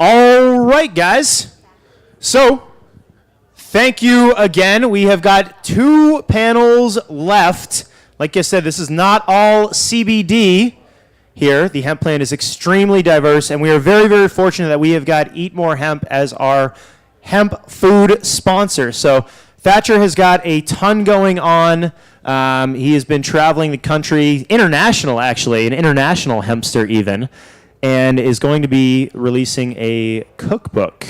All right, guys. So, thank you again. We have got 2 panels left. Like I said, this is not all CBD here. The hemp plant is extremely diverse, and we are very, very fortunate that we have got Eat More Hemp as our hemp food sponsor. So, Thatcher has got a ton going on. He has been traveling the country, international actually, an international hempster even, and is going to be releasing a cookbook,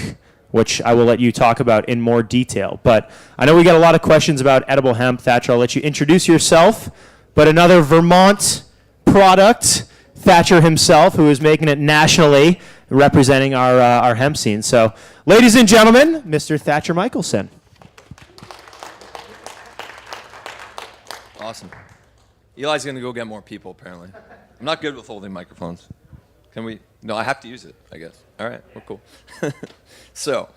which I will let you talk about in more detail. But I know we got a lot of questions about edible hemp. Thatcher, I'll let you introduce yourself. But another Vermont product, Thatcher himself, who is making it nationally, representing our hemp scene. So, ladies and gentlemen, Mr. Thatcher Michaelson. Awesome. Eli's going to go get more people, apparently. I'm not good with holding microphones. Can we? No, I have to use it, I guess. All right, we're cool. So,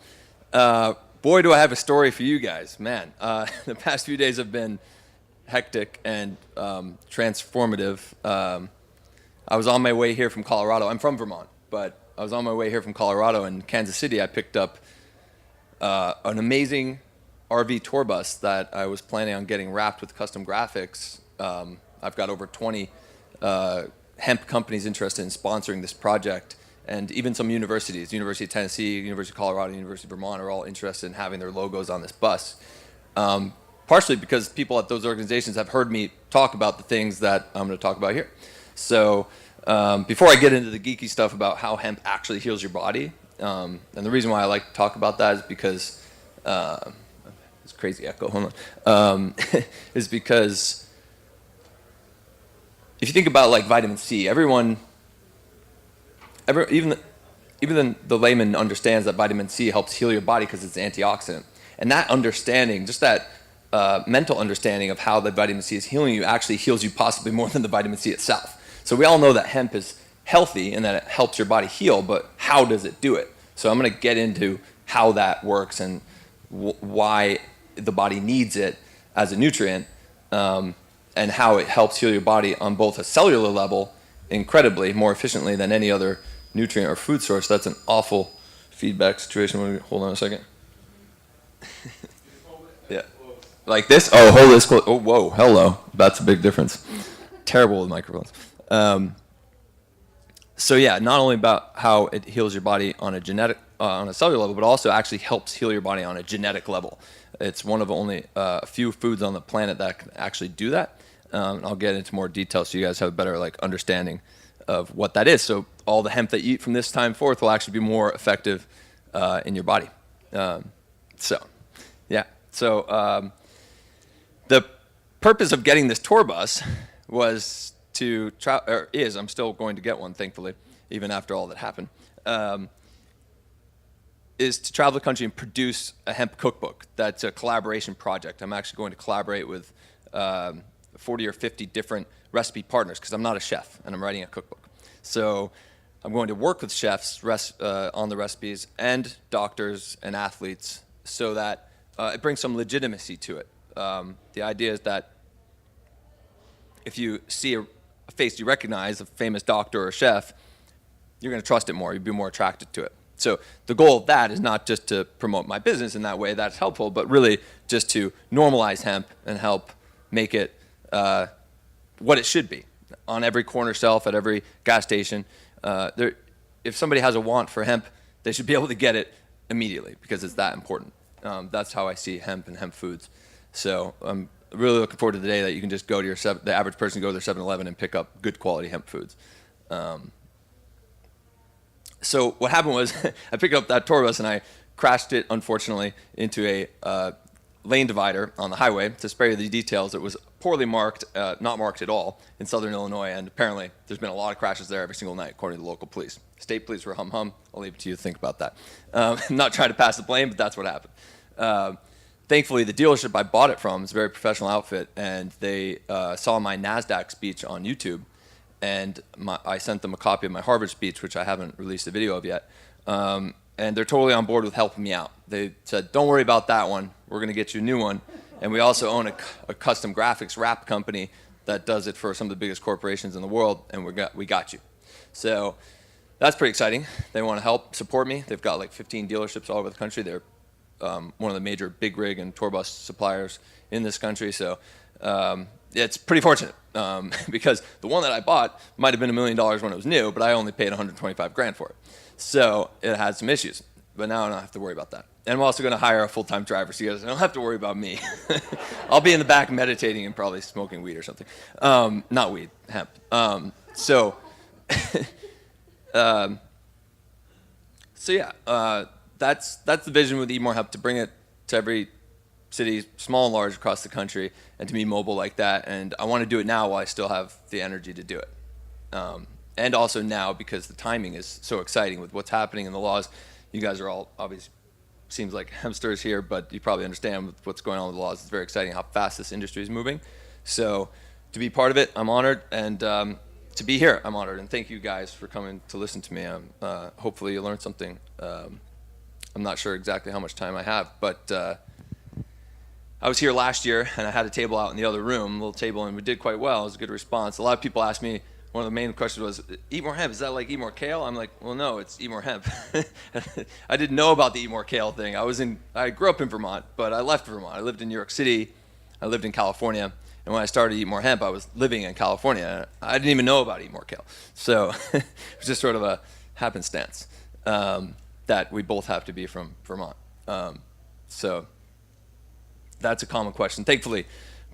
boy, do I have a story for you guys. Man, the past few days have been hectic and transformative. I was on my way here from Colorado. I'm from Vermont, but I was on my way here from Colorado. In Kansas City, I picked up an amazing RV tour bus that I was planning on getting wrapped with custom graphics. I've got over 20 hemp companies interested in sponsoring this project, and even some universities, University of Tennessee, University of Colorado, University of Vermont, are all interested in having their logos on this bus. Partially because people at those organizations have heard me talk about the things that I'm going to talk about here. So before I get into the geeky stuff about how hemp actually heals your body, and the reason why I like to talk about that is because it's crazy echo, hold on, is because if you think about like vitamin C, even the layman understands that vitamin C helps heal your body because it's an antioxidant. And that understanding, just that mental understanding of how the vitamin C is healing you actually heals you possibly more than the vitamin C itself. So we all know that hemp is healthy and that it helps your body heal, but how does it do it? So I'm going to get into how that works and why the body needs it as a nutrient, and how it helps heal your body on both a cellular level incredibly more efficiently than any other nutrient or food source. That's an awful feedback situation. Hold on a second. Yeah. Like this? Oh, hold this close. Oh, whoa, hello. That's a big difference. Terrible with microphones. So yeah, not only about how it heals your body on a cellular level, but also actually helps heal your body on a genetic level. It's one of only a few foods on the planet that can actually do that. I'll get into more detail so you guys have a better understanding of what that is. So all the hemp that you eat from this time forth will actually be more effective in your body. So the purpose of getting this tour bus was to I'm still going to get one, thankfully, even after all that happened. Is to travel the country and produce a hemp cookbook. That's a collaboration project. I'm actually going to collaborate with 40 or 50 different recipe partners because I'm not a chef and I'm writing a cookbook. So I'm going to work with chefs on the recipes and doctors and athletes so that it brings some legitimacy to it. The idea is that if you see a face you recognize, a famous doctor or chef, you're going to trust it more. You'll be more attracted to it. So the goal of that is not just to promote my business in that way, that's helpful, but really just to normalize hemp and help make it what it should be on every corner shelf, at every gas station. If somebody has a want for hemp, they should be able to get it immediately because it's that important. That's how I see hemp and hemp foods. So I'm really looking forward to the day that you can just go to the average person can go to their 7-Eleven and pick up good quality hemp foods. So what happened was I picked up that tour bus and I crashed it, unfortunately, into a lane divider on the highway. To spare you the details, it was poorly marked, not marked at all, in southern Illinois, and apparently there's been a lot of crashes there every single night, according to the local police. State police were hum-hum. I'll leave it to you to think about that. I'm not trying to pass the blame, but that's what happened. Thankfully, the dealership I bought it from is a very professional outfit, and they saw my NASDAQ speech on YouTube. And I sent them a copy of my Harvard speech, which I haven't released a video of yet. And they're totally on board with helping me out. They said, don't worry about that one. We're going to get you a new one. And we also own a custom graphics wrap company that does it for some of the biggest corporations in the world, and we got you. So that's pretty exciting. They want to help support me. They've got like 15 dealerships all over the country. They're one of the major big rig and tour bus suppliers in this country. So it's pretty fortunate because the one that I bought might have been $1 million when it was new, but I only paid 125 grand for it. So it had some issues, but now I don't have to worry about that. And I'm also going to hire a full-time driver, so you guys don't have to worry about me. I'll be in the back meditating and probably smoking weed or something. Not weed, hemp. So yeah, that's the vision with Eat More Hemp, to bring it to every city, small and large, across the country, and to be mobile like that. And I want to do it now while I still have the energy to do it. And also now, because the timing is so exciting with what's happening in the laws. You guys are all obviously, seems like hempsters here, but you probably understand with what's going on with the laws. It's very exciting how fast this industry is moving. So to be part of it, I'm honored, and to be here, I'm honored. And thank you guys for coming to listen to me. Hopefully you learned something. I'm not sure exactly how much time I have, but I was here last year, and I had a table out in the other room, a little table, and we did quite well. It was a good response. A lot of people asked me, one of the main questions was, Eat More Hemp, is that like Eat More Kale? I'm like, well, no, it's Eat More Hemp. I didn't know about the Eat More Kale thing. I grew up in Vermont, but I left Vermont. I lived in New York City. I lived in California. And when I started Eat More Hemp, I was living in California. I didn't even know about Eat More Kale. So it was just sort of a happenstance that we both have to be from Vermont. So that's a common question. Thankfully,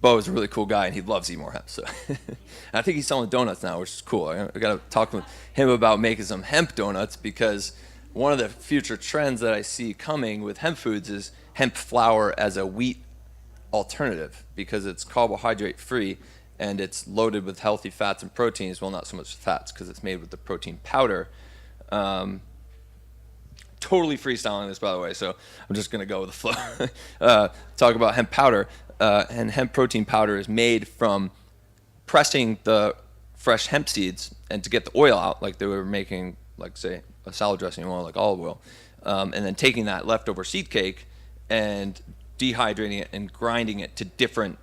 Bo is a really cool guy, and he loves Eat More Hemp. So I think he's selling donuts now, which is cool. I got to talk with him about making some hemp donuts, because one of the future trends that I see coming with hemp foods is hemp flour as a wheat alternative, because it's carbohydrate free and it's loaded with healthy fats and proteins. Well, not so much fats, because it's made with the protein powder. Totally freestyling this, by the way, so I'm just going to go with the flow. Talk about hemp powder. And hemp protein powder is made from pressing the fresh hemp seeds, and to get the oil out, like they were making, like, say, a salad dressing oil, like olive oil, and then taking that leftover seed cake and dehydrating it and grinding it to different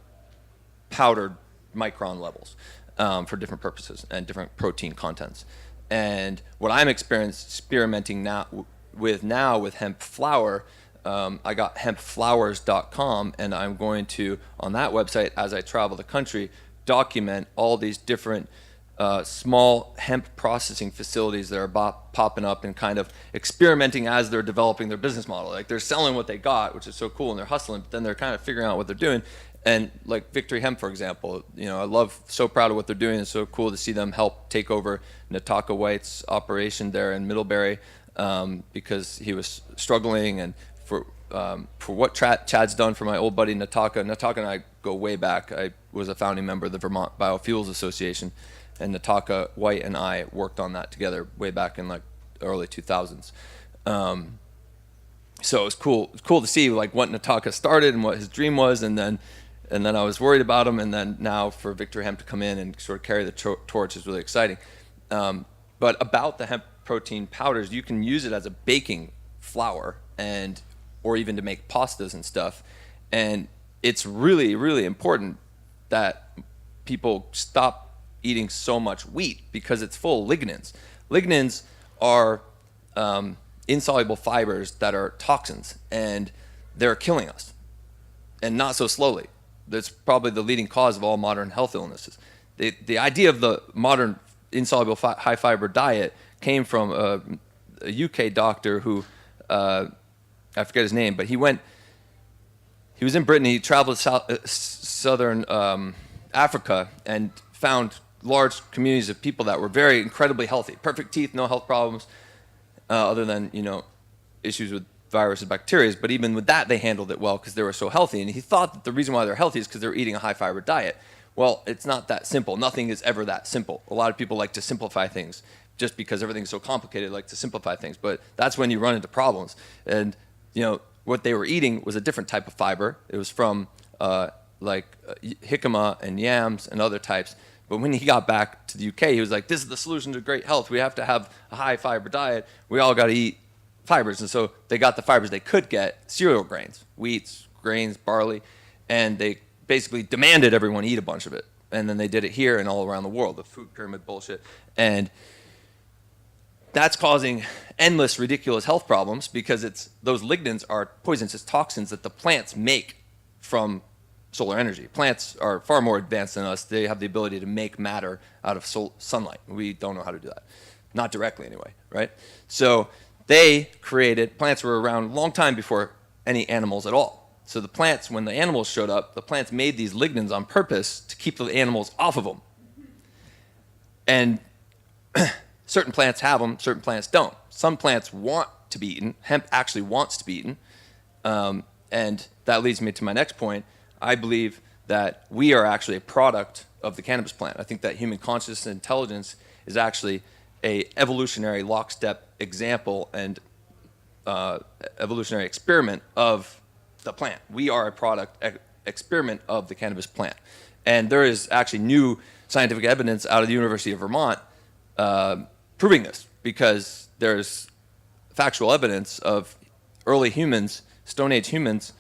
powdered micron levels for different purposes and different protein contents. And what I'm experimenting now with hemp flour, I got hempflowers.com, and I'm going to, on that website, as I travel the country, document all these different small hemp processing facilities that are popping up and kind of experimenting as they're developing their business model. Like, they're selling what they got, which is so cool, and they're hustling, but then they're kind of figuring out what they're doing. And like Victory Hemp, for example, so proud of what they're doing. It's so cool to see them help take over Nataka White's operation there in Middlebury, because he was struggling, and for what Chad's done for my old buddy Nataka. Nataka and I go way back. I was a founding member of the Vermont Biofuels Association, and Nataka White and I worked on that together way back in like early 2000s. So it was cool. It's cool to see like what Nataka started and what his dream was, and then I was worried about him, and then now for Victory Hemp to come in and sort of carry the torch is really exciting. But about the hemp protein powders, you can use it as a baking flour, or even to make pastas and stuff. And it's really, really important that people stop eating so much wheat, because it's full of lignans. Lignans are insoluble fibers that are toxins, and they're killing us, and not so slowly. That's probably the leading cause of all modern health illnesses. The idea of the modern insoluble high fiber diet came from a UK doctor who, I forget his name, but he was in Britain. He traveled to southern Africa and found large communities of people that were very incredibly healthy, perfect teeth, no health problems, other than issues with viruses and bacteria. But even with that, they handled it well because they were so healthy. And he thought that the reason why they're healthy is because they're eating a high fiber diet. Well, it's not that simple. Nothing is ever that simple. A lot of people like to simplify things just because everything's so complicated, like to simplify things. But that's when you run into problems. And what they were eating was a different type of fiber. It was from jicama and yams and other types. But when he got back to the UK, he was like, this is the solution to great health. We have to have a high fiber diet. We all got to eat fibers. And so they got the fibers they could get, cereal grains, wheats, grains, barley, and they basically demanded everyone eat a bunch of it. And then they did it here and all around the world, the food pyramid bullshit. And that's causing endless, ridiculous health problems because those lignins are poisons, it's toxins that the plants make from solar energy. Plants are far more advanced than us. They have the ability to make matter out of sunlight. We don't know how to do that. Not directly anyway, right? So plants were around a long time before any animals at all. So the plants, when the animals showed up, the plants made these lignins on purpose to keep the animals off of them. And certain plants have them, certain plants don't. Some plants want to be eaten. Hemp actually wants to be eaten. And that leads me to my next point. I believe that we are actually a product of the cannabis plant. I think that human consciousness and intelligence is actually a evolutionary lockstep example and evolutionary experiment of the plant. We are a product experiment of the cannabis plant. And there is actually new scientific evidence out of the University of Vermont proving this, because there's factual evidence of early humans, Stone Age humans,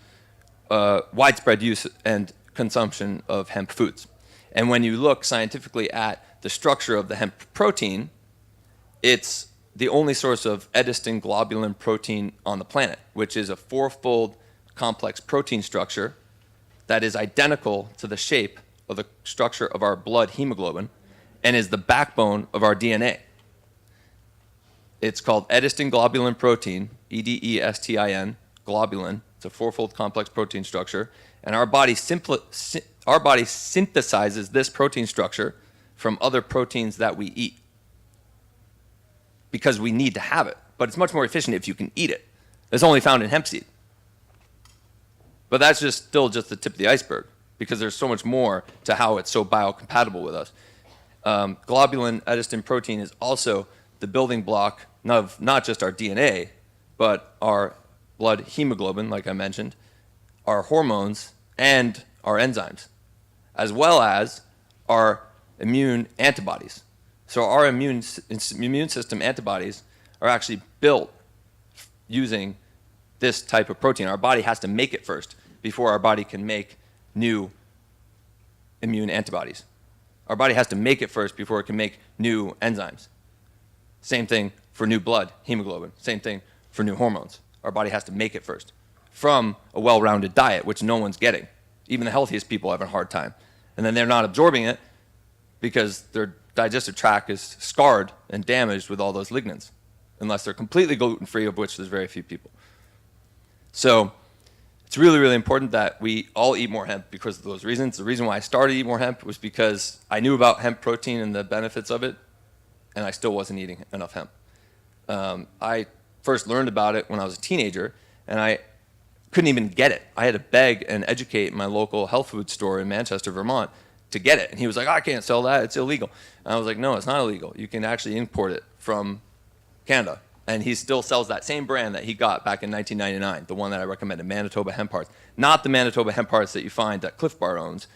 widespread use and consumption of hemp foods. And when you look scientifically at the structure of the hemp protein, it's the only source of edestin globulin protein on the planet, which is a 4-fold complex protein structure that is identical to the shape of the structure of our blood hemoglobin and is the backbone of our DNA. It's called edestin globulin protein, EDESTIN, globulin. It's a 4-fold complex protein structure, and our body synthesizes this protein structure from other proteins that we eat because we need to have it. But it's much more efficient if you can eat it. It's only found in hemp seed. But that's still just the tip of the iceberg, because there's so much more to how it's so biocompatible with us. Globulin edestin protein is also the building block of not just our DNA, but our blood hemoglobin, like I mentioned, our hormones, and our enzymes, as well as our immune antibodies. So our immune system antibodies are actually built using this type of protein. Our body has to make it first before our body can make new immune antibodies. Our body has to make it first before it can make new enzymes. Same thing for new blood, hemoglobin. Same thing for new hormones. Our body has to make it first from a well-rounded diet, which no one's getting. Even the healthiest people have a hard time. And then they're not absorbing it because their digestive tract is scarred and damaged with all those lignins, unless they're completely gluten-free, of which there's very few people. So it's really, really important that we all eat more hemp because of those reasons. The reason why I started to eat more hemp was because I knew about hemp protein and the benefits of it, and I still wasn't eating enough hemp. I first learned about it when I was a teenager, and I couldn't even get it. I had to beg and educate my local health food store in Manchester, Vermont, to get it. And he was like, I can't sell that, it's illegal. And I was like, no, it's not illegal. You can actually import it from Canada. And he still sells that same brand that he got back in 1999, the one that I recommended, Manitoba Hemp Hearts. Not the Manitoba Hemp Hearts that you find that Cliff Bar owns,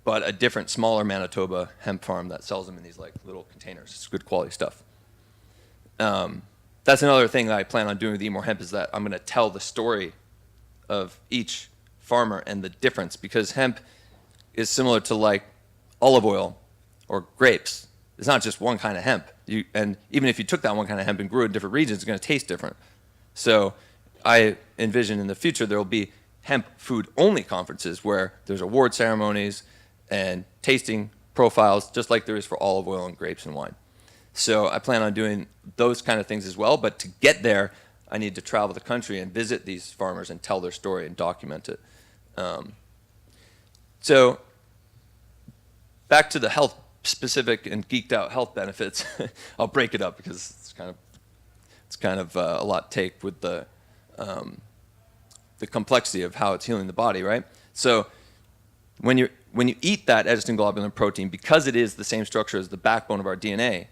but a different, smaller Manitoba hemp farm that sells them in these like little containers. It's good quality stuff. That's another thing that I plan on doing with Eat More Hemp, is that I'm going to tell the story of each farmer and the difference, because hemp is similar to like olive oil or grapes. It's not just one kind of hemp. And even if you took that one kind of hemp and grew it in different regions, it's going to taste different. So I envision in the future there will be hemp food only conferences where there's award ceremonies and tasting profiles, just like there is for olive oil and grapes and wine. So I plan on doing those kind of things as well. But to get there, I need to travel the country and visit these farmers and tell their story and document it. So back to the health specific and geeked out health benefits. I'll break it up because it's kind of a lot to take with the complexity of how it's healing the body, right? So when you eat that edestin globulin protein, because it is the same structure as the backbone of our DNA,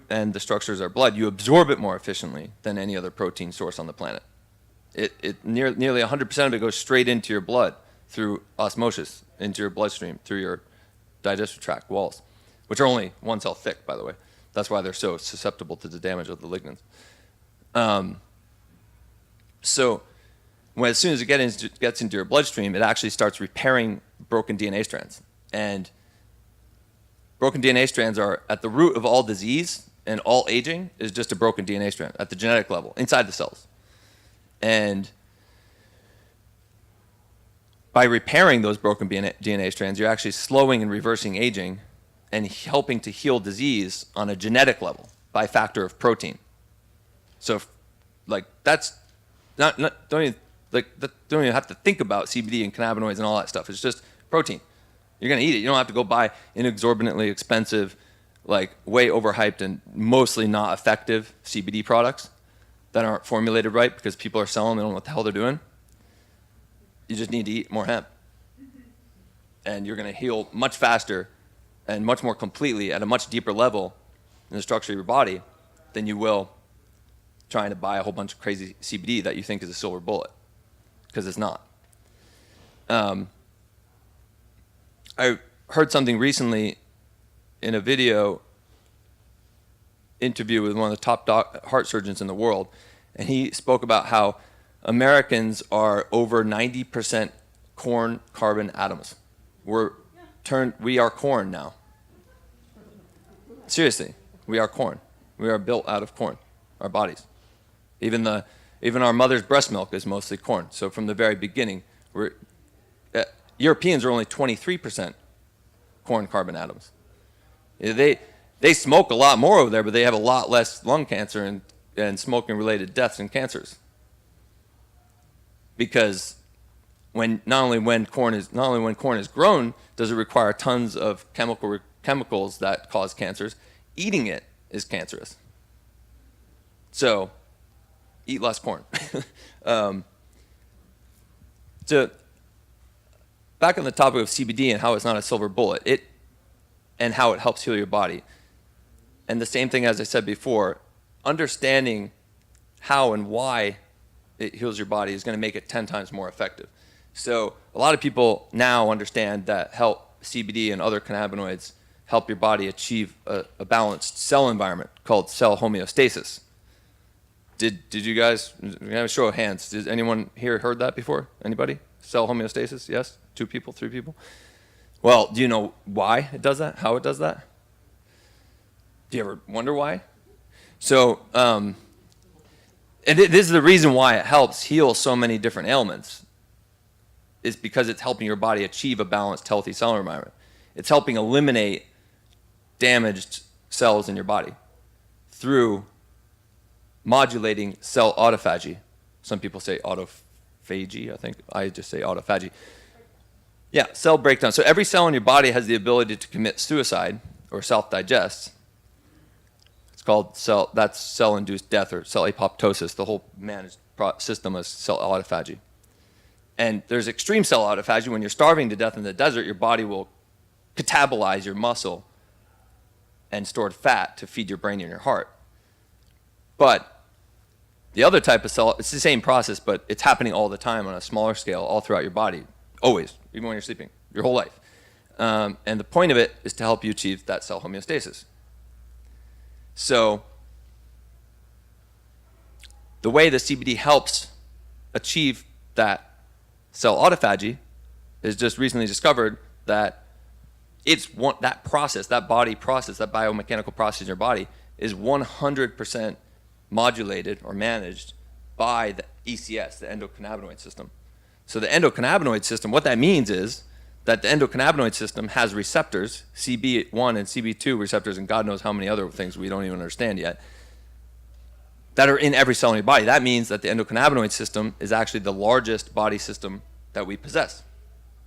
and the structure is our blood, you absorb it more efficiently than any other protein source on the planet. Nearly 100% of it goes straight into your blood through osmosis, into your bloodstream, through your digestive tract walls, which are only 1 cell thick, by the way. That's why they're so susceptible to the damage of the lignins. So as soon as it gets into your bloodstream, it actually starts repairing broken DNA strands. And broken DNA strands are at the root of all disease and all aging is just a broken DNA strand at the genetic level, inside the cells. And by repairing those broken DNA strands, you're actually slowing and reversing aging and helping to heal disease on a genetic level by factor of protein. So, like, that's don't even have to think about CBD and cannabinoids and all that stuff. It's just protein. You're gonna eat it. You don't have to go buy inexorbitantly expensive, like way overhyped and mostly not effective CBD products that aren't formulated right because people are selling them, they don't know what the hell they're doing. You just need to eat more hemp. And you're gonna heal much faster and much more completely at a much deeper level in the structure of your body than you will trying to buy a whole bunch of crazy CBD that you think is a silver bullet, because it's not. I heard something recently in a video interview with one of the top heart surgeons in the world, and he spoke about how Americans are over 90% corn carbon atoms. We are corn now. Seriously, we are corn. We are built out of corn, our bodies. Even our mother's breast milk is mostly corn. So from the very beginning, Europeans are only 23% corn carbon atoms. They smoke a lot more over there, but they have a lot less lung cancer and smoking-related deaths and cancers. Because not only when corn is grown does it require tons of chemicals that cause cancers, eating it is cancerous. So eat less corn. So back on the topic of CBD and how it's not a silver bullet, and how it helps heal your body. And the same thing as I said before, understanding how and why it heals your body is going to make it 10 times more effective. So a lot of people now understand that CBD and other cannabinoids help your body achieve a balanced cell environment called cell homeostasis. Did you guys, we have a show of hands, did anyone here heard that before? Anybody? Cell homeostasis, yes? 2 people, 3 people? Well, do you know why it does that? How it does that? Do you ever wonder why? So, and this is the reason why it helps heal so many different ailments. Is because it's helping your body achieve a balanced, healthy cell environment. It's helping eliminate damaged cells in your body through modulating cell autophagy. Some people say autophagy, I think. I just say autophagy. Yeah, cell breakdown. So every cell in your body has the ability to commit suicide or self-digest. It's called cell-induced death or cell apoptosis. The whole managed system is cell autophagy. And there's extreme cell autophagy. When you're starving to death in the desert, your body will catabolize your muscle and stored fat to feed your brain and your heart. But the other type of cell, it's the same process, but it's happening all the time on a smaller scale all throughout your body, always, even when you're sleeping, your whole life. And the point of it is to help you achieve that cell homeostasis. So the way the CBD helps achieve that cell autophagy is just recently discovered that that process, that body process, that biomechanical process in your body is 100% modulated or managed by the ECS, the endocannabinoid system. So the endocannabinoid system, what that means is that the endocannabinoid system has receptors, CB1 and CB2 receptors, and God knows how many other things we don't even understand yet, that are in every cell in your body. That means that the endocannabinoid system is actually the largest body system that we possess,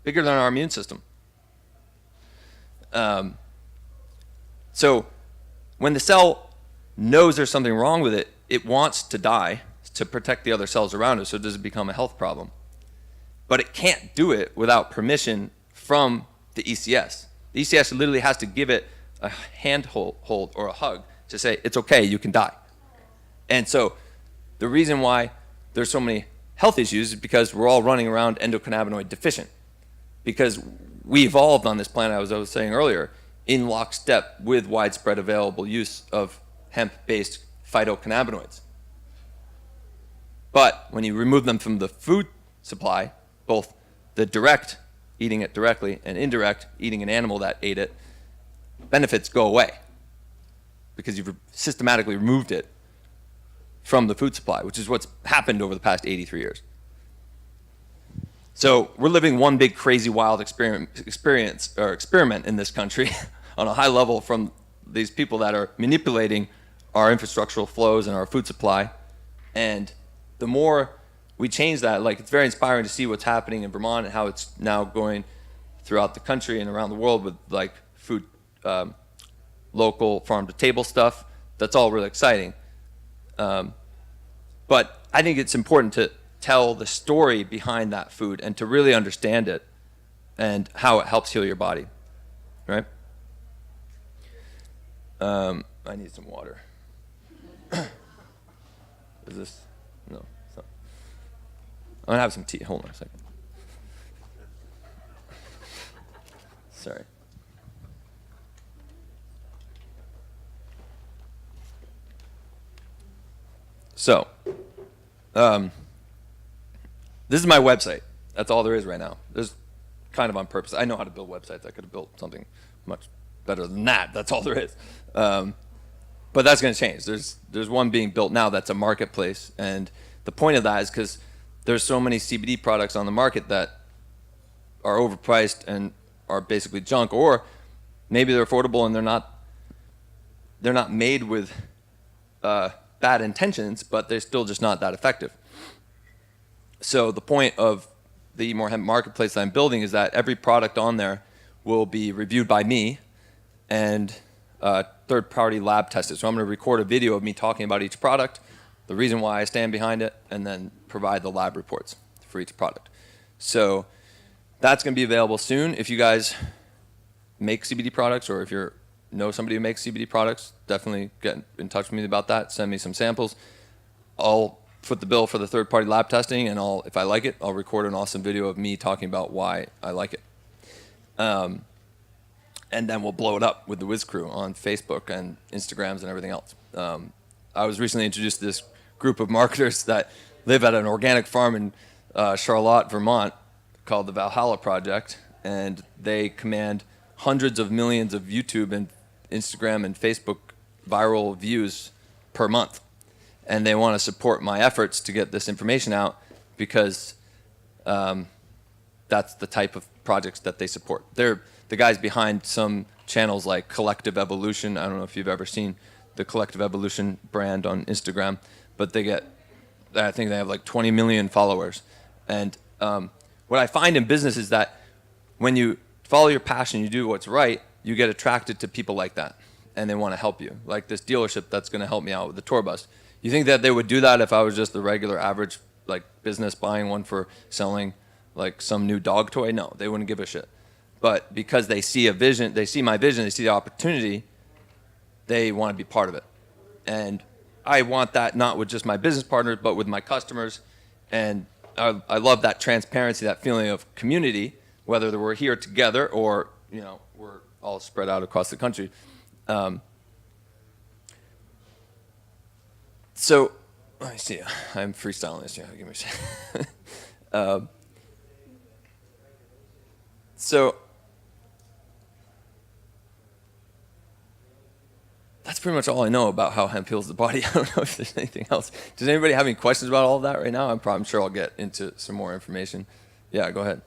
bigger than our immune system. So when the cell knows there's something wrong with it, it wants to die to protect the other cells around it, so it doesn't become a health problem. But it can't do it without permission from the ECS. The ECS literally has to give it a handhold or a hug to say, it's okay, you can die. And so the reason why there's so many health issues is because we're all running around endocannabinoid deficient. Because we evolved on this planet, as I was saying earlier, in lockstep with widespread available use of hemp-based phytocannabinoids. But when you remove them from the food supply, both the direct, eating it directly, and indirect, eating an animal that ate it, benefits go away. because you've systematically removed it from the food supply, which is what's happened over the past 83 years. So we're living one big crazy wild experiment in this country on a high level from these people that are manipulating our infrastructural flows and our food supply. And the more we change that, like, it's very inspiring to see what's happening in Vermont and how it's now going throughout the country and around the world with like food, local farm to table stuff. That's all really exciting. But I think it's important to tell the story behind that food and to really understand it and how it helps heal your body, right? I need some water. Is this? No. It's not. I'm going to have some tea. Hold on a second. Sorry. So, this is my website. That's all there is right now. There's kind of on purpose. I know how to build websites. I could have built something much better than that. That's all there is. But that's going to change. There's one being built now that's a marketplace, and the point of that is because there's so many CBD products on the market that are overpriced and are basically junk, or maybe they're affordable and they're not made with bad intentions, but they're still just not that effective. So the point of the More Hemp marketplace that I'm building is that every product on there will be reviewed by me and third-party lab tested. So I'm going to record a video of me talking about each product, the reason why I stand behind it, and then provide the lab reports for each product. So that's going to be available soon. If you guys make CBD products, or if you know somebody who makes CBD products, definitely get in touch with me about that. Send me some samples. I'll foot the bill for the third-party lab testing, and if I like it, I'll record an awesome video of me talking about why I like it. And then we'll blow it up with the Wiz Crew on Facebook and Instagrams and everything else. I was recently introduced to this group of marketers that live at an organic farm in Charlotte, Vermont, called the Valhalla Project, and they command hundreds of millions of YouTube and Instagram and Facebook viral views per month. And they want to support my efforts to get this information out because that's the type of projects that they support. They're the guys behind some channels like Collective Evolution. I don't know if you've ever seen the Collective Evolution brand on Instagram, but I think they have like 20 million followers. And what I find in business is that when you follow your passion, you do what's right, you get attracted to people like that, and they want to help you. Like this dealership that's going to help me out with the tour bus. You think that they would do that if I was just the regular average like business buying one for selling like some new dog toy? No, they wouldn't give a shit. But because they see a vision, they see my vision, they see the opportunity, they want to be part of it. And I want that not with just my business partners, but with my customers. And I love that transparency, that feeling of community, whether we're here together or we're all spread out across the country. So let me see. I'm freestyling this. Yeah, give me a second. So that's pretty much all I know about how hemp heals the body. I don't know if there's anything else. Does anybody have any questions about all of that right now? I'm sure I'll get into some more information. Yeah, go ahead.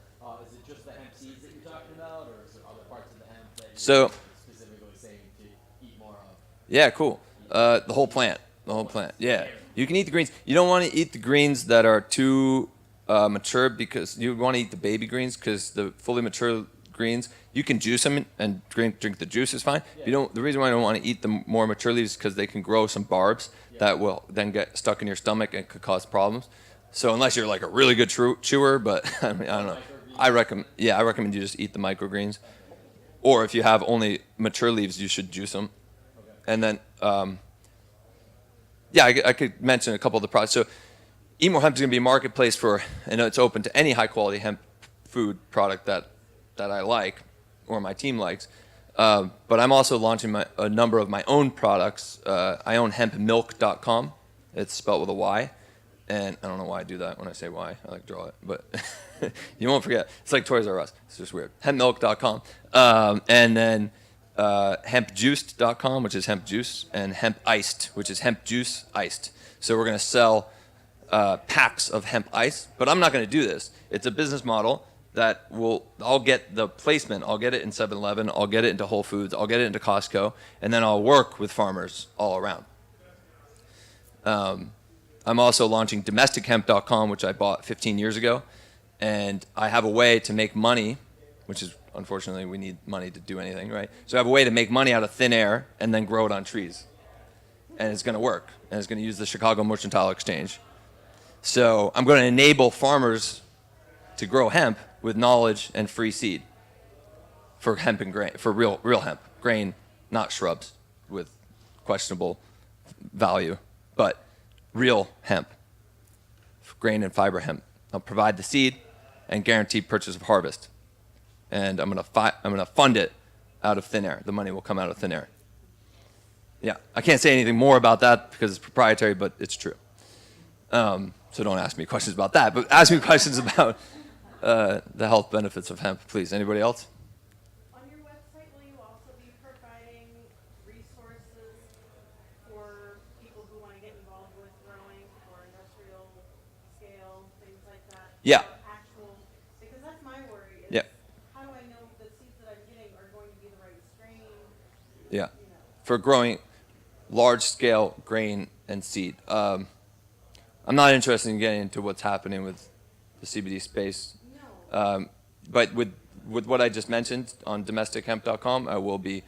Is it just the hemp seeds that you're talking about, or is there other parts of the hemp that you're specifically saying to eat more of? Yeah, cool. The whole plant. The whole plant. Yeah. You can eat the greens. You don't want to eat the greens that are too mature, because you want to eat the baby greens, because the fully mature greens, you can juice them and drink the juice is fine. Yeah. The reason why I don't want to eat the more mature leaves is because they can grow some barbs that will then get stuck in your stomach and could cause problems. So unless you're like a really good chewer, but I don't know. I recommend you just eat the microgreens. Or if you have only mature leaves, you should juice them. Okay. And then, I could mention a couple of the products. So Eat More Hemp is going to be a marketplace for, and it's open to any high quality hemp food product that I like or my team likes. But I'm also launching a number of my own products. I own hempmilk.com. It's spelled with a Y. And I don't know why I do that when I say Y. I like to draw it. But you won't forget. It's like Toys R Us. It's just weird. Hempmilk.com. And then hempjuiced.com, which is hemp juice, and hemp iced, which is hemp juice iced. So we're going to sell packs of hemp ice, but I'm not going to do this. It's a business model that I'll get the placement. I'll get it in 7-Eleven. I'll get it into Whole Foods. I'll get it into Costco, and then I'll work with farmers all around. I'm also launching domestichemp.com, which I bought 15 years ago, and I have a way to make money, which is, unfortunately, we need money to do anything, right? So I have a way to make money out of thin air and then grow it on trees. And it's going to work, and it's going to use the Chicago Mercantile Exchange. So I'm going to enable farmers to grow hemp with knowledge and free seed for hemp and grain, for real hemp, grain, not shrubs with questionable value, but real hemp, grain and fiber hemp. I'll provide the seed and guarantee purchase of harvest. And I'm going to fund it out of thin air. The money will come out of thin air. Yeah, I can't say anything more about that because it's proprietary, but it's true. So don't ask me questions about that, but ask me questions about the health benefits of hemp, please. Anybody else? On your website, will you also be providing resources for people who want to get involved with growing or industrial scale, things like that? Yeah. Because that's my worry. Is Yeah. How do I know the seeds that I'm getting are going to be the right strain? Yeah. For growing large-scale grain and seed. I'm not interested in getting into what's happening with the CBD space. No. But with what I just mentioned on domestichemp.com, I will be,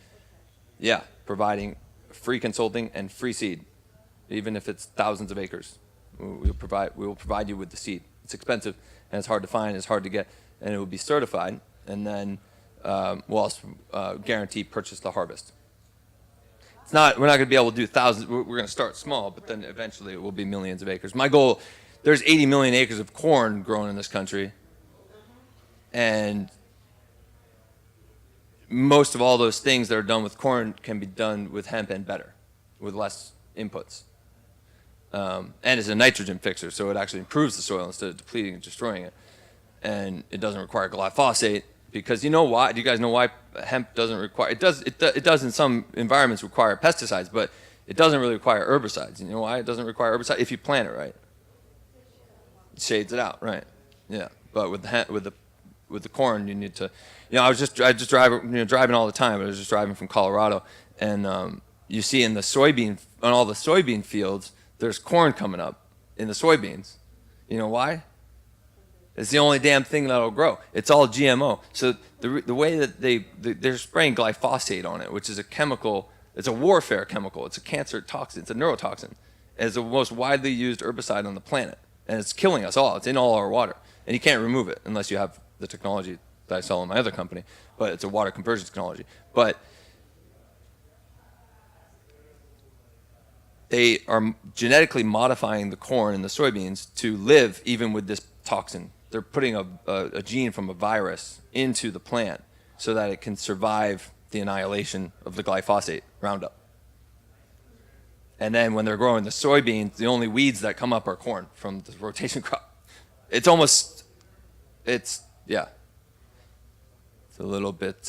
providing free consulting and free seed, even if it's thousands of acres. We will provide you with the seed. It's expensive and it's hard to find, it's hard to get, and it will be certified. And then we'll also guarantee purchase the harvest. We're not going to be able to do thousands. We're going to start small, but then eventually it will be millions of acres. My goal, there's 80 million acres of corn grown in this country, and most of all those things that are done with corn can be done with hemp and better, with less inputs. And it's a nitrogen fixer, so it actually improves the soil instead of depleting and destroying it. And it doesn't require glyphosate. Because you know why? Do you guys know why hemp doesn't require? It does in some environments require pesticides, but it doesn't really require herbicides. You know why it doesn't require herbicide? If you plant it right, it shades it out, right? Yeah. But with the corn, you need to. I just driving all the time. I was just driving from Colorado, and you see on all the soybean fields, there's corn coming up in the soybeans. You know why? It's the only damn thing that'll grow. It's all GMO. So the way that they're spraying glyphosate on it, which is a chemical, it's a warfare chemical. It's a cancer toxin. It's a neurotoxin. It's the most widely used herbicide on the planet, and it's killing us all. It's in all our water, and you can't remove it unless you have the technology that I sell in my other company. But it's a water conversion technology. But they are genetically modifying the corn and the soybeans to live even with this toxin. They're putting a gene from a virus into the plant so that it can survive the annihilation of the glyphosate Roundup. And then when they're growing the soybeans, the only weeds that come up are corn from the rotation crop. It's a little bit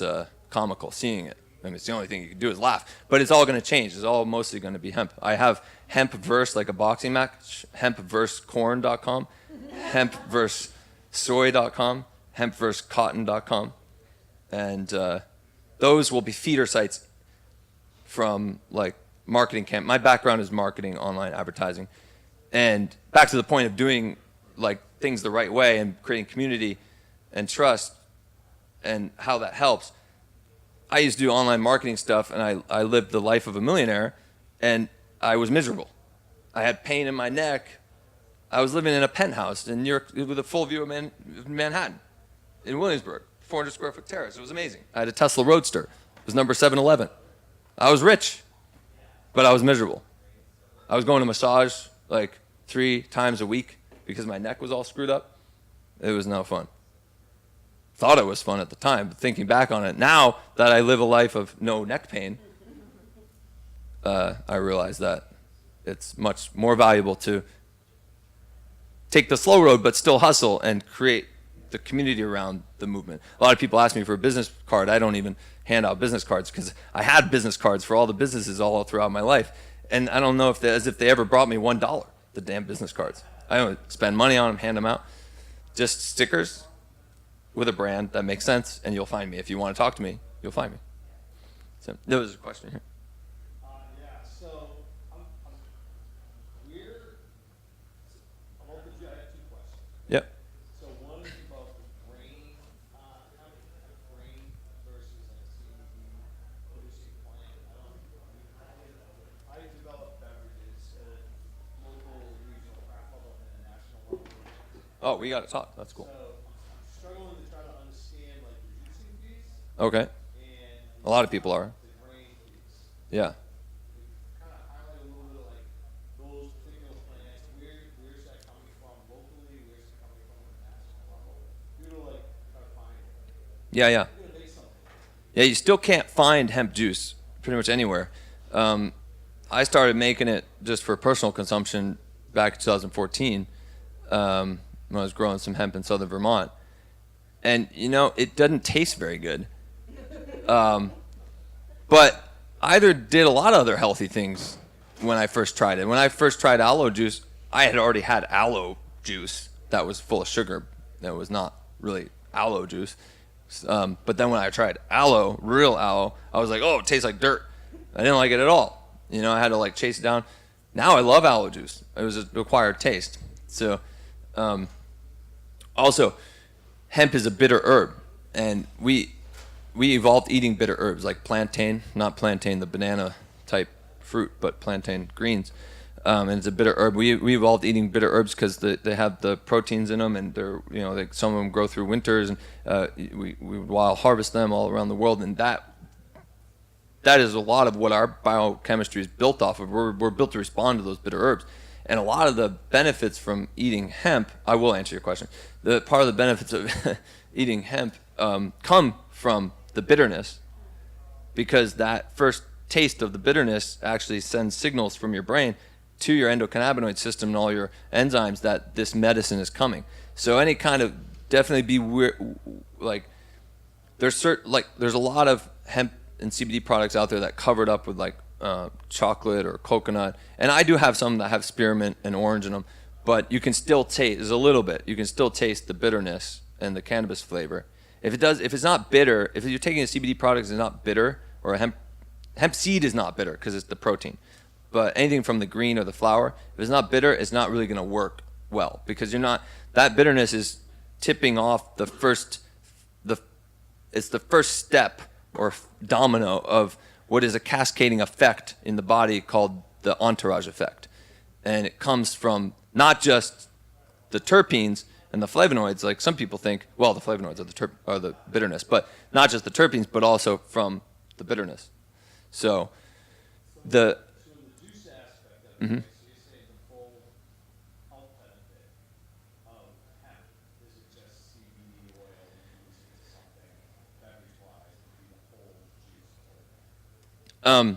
comical seeing it. I mean, it's the only thing you can do is laugh. But it's all going to change. It's all mostly going to be hemp. I have hemp verse like a boxing match, hempversecorn.com, hempversesoy.com, hempversecotton.com. And those will be feeder sites from like marketing camp. My background is marketing, online advertising. And back to the point of doing like things the right way and creating community and trust and how that helps. I used to do online marketing stuff, and I lived the life of a millionaire, and I was miserable. I had pain in my neck. I was living in a penthouse in New York with a full view of Manhattan, in Williamsburg, 400 square foot terrace. It was amazing. I had a Tesla Roadster. It was number 711. I was rich, but I was miserable. I was going to massage like 3 times a week because my neck was all screwed up. It was no fun. Thought it was fun at the time, but thinking back on it, now that I live a life of no neck pain, I realize that it's much more valuable to take the slow road but still hustle and create the community around the movement. A lot of people ask me for a business card. I don't even hand out business cards because I had business cards for all the businesses all throughout my life. And I don't know if as if they ever brought me $1, the damn business cards. I don't spend money on them, hand them out. Just stickers with a brand that makes sense, and you'll find me. If you want to talk to me, you'll find me. So there was a question here. So I'm weird. I'm open to. I have 2 questions. Yep. So one is about the grain, grain versus like CBD producing plant. I develop beverages at a local, regional craft level and a national level. Oh, we got to talk. That's cool. So I'm struggling to try to understand like the juicing piece Okay. and A lot of people are. the grain piece. Yeah. Kind of highlight a little bit of like those particular plants. Where's that coming from locally? Where's it coming from at the national level? You know, like try to find it. Yeah, yeah. You know, make something. Yeah, you still can't find hemp juice pretty much anywhere. I started making it just for personal consumption back in 2014 when I was growing some hemp in southern Vermont. And, you know, it doesn't taste very good. But I did a lot of other healthy things when I first tried it. When I first tried aloe juice, I had already had aloe juice that was full of sugar. That was not really aloe juice. But then when I tried aloe, real aloe, I was like, oh, it tastes like dirt. I didn't like it at all. You know, I had to like chase it down. Now I love aloe juice. It was an acquired taste. So, also, hemp is a bitter herb, and we evolved eating bitter herbs like plantain, not plantain, the banana type fruit, but plantain greens. And it's a bitter herb. We evolved eating bitter herbs because they have the proteins in them, and they're, you know, some of them grow through winters, and we would wild harvest them all around the world, and that is a lot of what our biochemistry is built off of. We're built to respond to those bitter herbs, and a lot of the benefits from eating hemp. I will answer your question. The part of the benefits of eating hemp come from the bitterness, because that first taste of the bitterness actually sends signals from your brain to your endocannabinoid system and all your enzymes that this medicine is coming. So any kind of definitely be weird, like there's a lot of hemp and CBD products out there that covered up with like chocolate or coconut, and I do have some that have spearmint and orange in them, but you can still taste, there's a little bit, you can still taste the bitterness and the cannabis flavor. If it's not bitter, if you're taking a CBD product that's not bitter, or a hemp seed is not bitter because it's the protein, but anything from the green or the flower, if it's not bitter, it's not really going to work well, because that bitterness is tipping off it's the first step or domino of what is a cascading effect in the body called the entourage effect. And it comes from not just the terpenes and the flavonoids, like some people think, well, the flavonoids are the bitterness, but not just the terpenes, but also from the bitterness. So in the juice aspect of it, so you're saying the full health benefit of hemp isn't just CBD oil infused into something beverage-wise, it would be the whole juice.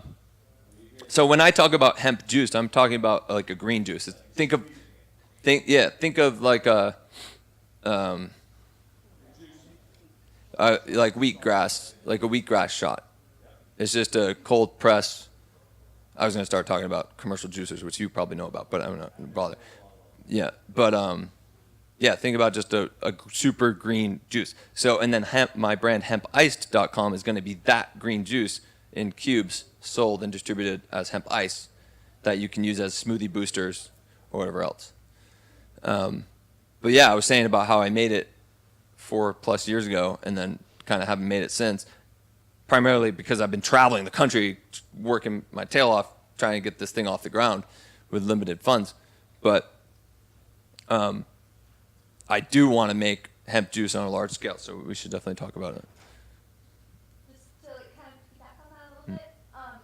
So when I talk about hemp juice, I'm talking about like a green juice. Think of like a like wheatgrass, like a wheatgrass shot. It's just a cold press. I was going to start talking about commercial juicers, which you probably know about, but I'm not going to bother. Yeah, but yeah, think about just a super green juice. So, and then my brand hempiced.com is going to be that green juice in cubes, sold and distributed as hemp ice, that you can use as smoothie boosters or whatever else. But yeah, I was saying about how I made it 4+ years ago and then kind of haven't made it since, primarily because I've been traveling the country, working my tail off, trying to get this thing off the ground with limited funds. But I do want to make hemp juice on a large scale, so we should definitely talk about it. Just to like kind of piggyback on that a little bit,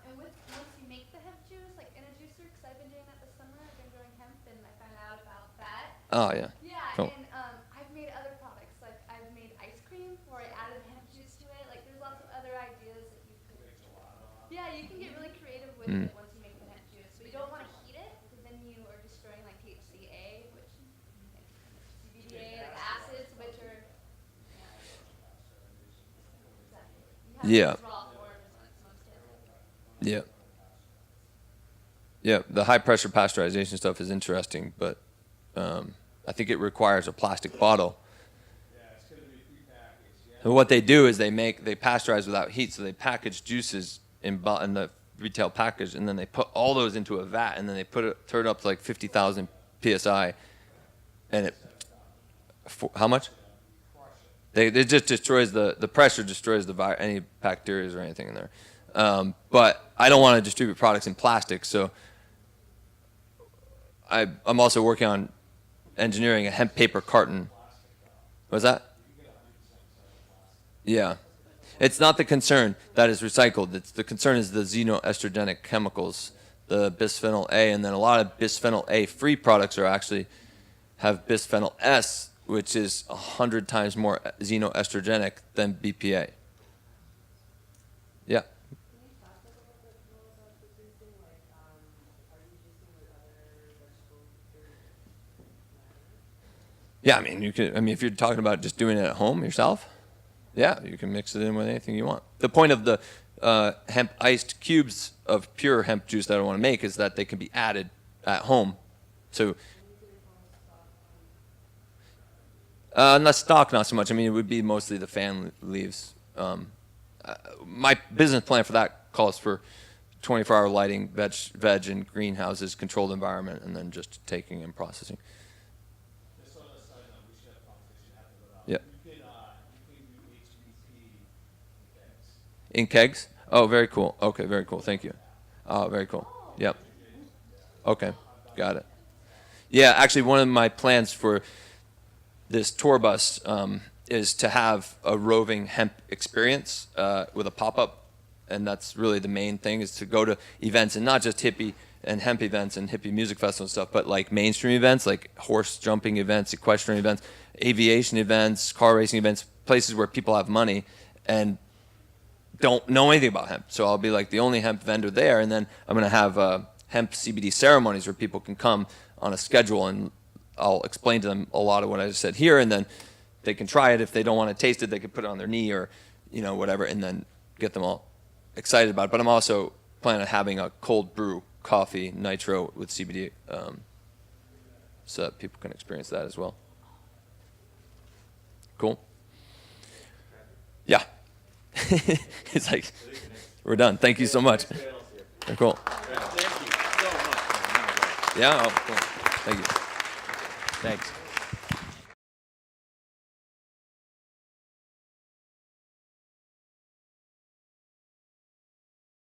and once you make the hemp juice, like in a juicer, because I've been doing that this summer, I've been growing hemp, and I found out about that. Oh, yeah. Yeah, Cool. and I've made other products, like I've made ice cream where I added hemp juice to it. Like there's lots of other ideas that you could. Yeah, you can get really creative with it once you make the hemp juice, but you don't want to heat it because then you are destroying like THCA, which like CBDA, like acids, which are have Yeah. its raw form is when it's most tasty. Yeah. Yeah, the high pressure pasteurization stuff is interesting, but I think it requires a plastic bottle. Yeah, it's gonna be prepackaged, yeah. And what they do is they pasteurize without heat, so they package juices in the retail package, and then they put all those into a vat, and then they turn it up to like 50,000 psi, and how much? It just destroys the pressure destroys any bacteria or anything in there. But I don't want to distribute products in plastic, so I'm also working on engineering a hemp paper carton. What's that? Yeah. It's not the concern that is recycled. The concern is the xenoestrogenic chemicals, the bisphenol A, and then a lot of bisphenol A free products have bisphenol S, which is 100 times more xenoestrogenic than BPA. Yeah. Yeah, I mean, if you're talking about just doing it at home yourself, yeah, you can mix it in with anything you want. The point of the hemp iced cubes of pure hemp juice that I want to make is that they can be added at home. So, not stock, not so much. I mean, it would be mostly the fan leaves. My business plan for that calls for 24-hour lighting, veg and greenhouses, controlled environment, and then just taking and processing. Just on a side note, we should have a conversation after, but Yeah. you can do HBC kegs. In kegs? Oh, very cool. Okay, very cool. Thank you. Oh, very cool. Yep. Okay, got it. Yeah, actually, one of my plans for this tour bus is to have a roving hemp experience with a pop-up, and that's really the main thing, is to go to events, and not just hippie and hemp events and hippie music festival and stuff, but like mainstream events, like horse jumping events, equestrian events, aviation events, car racing events, places where people have money and don't know anything about hemp. So I'll be like the only hemp vendor there, and then I'm going to have hemp CBD ceremonies where people can come on a schedule, and I'll explain to them a lot of what I just said here, and then they can try it. If they don't want to taste it, they can put it on their knee or, whatever, and then get them all excited about it. But I'm also planning on having a cold brew coffee nitro with CBD, so that people can experience that as well. Cool. Yeah. It's like, we're done. Thank you so much. Cool. Thank you so much. Yeah. Oh, cool. Thank you. Thanks.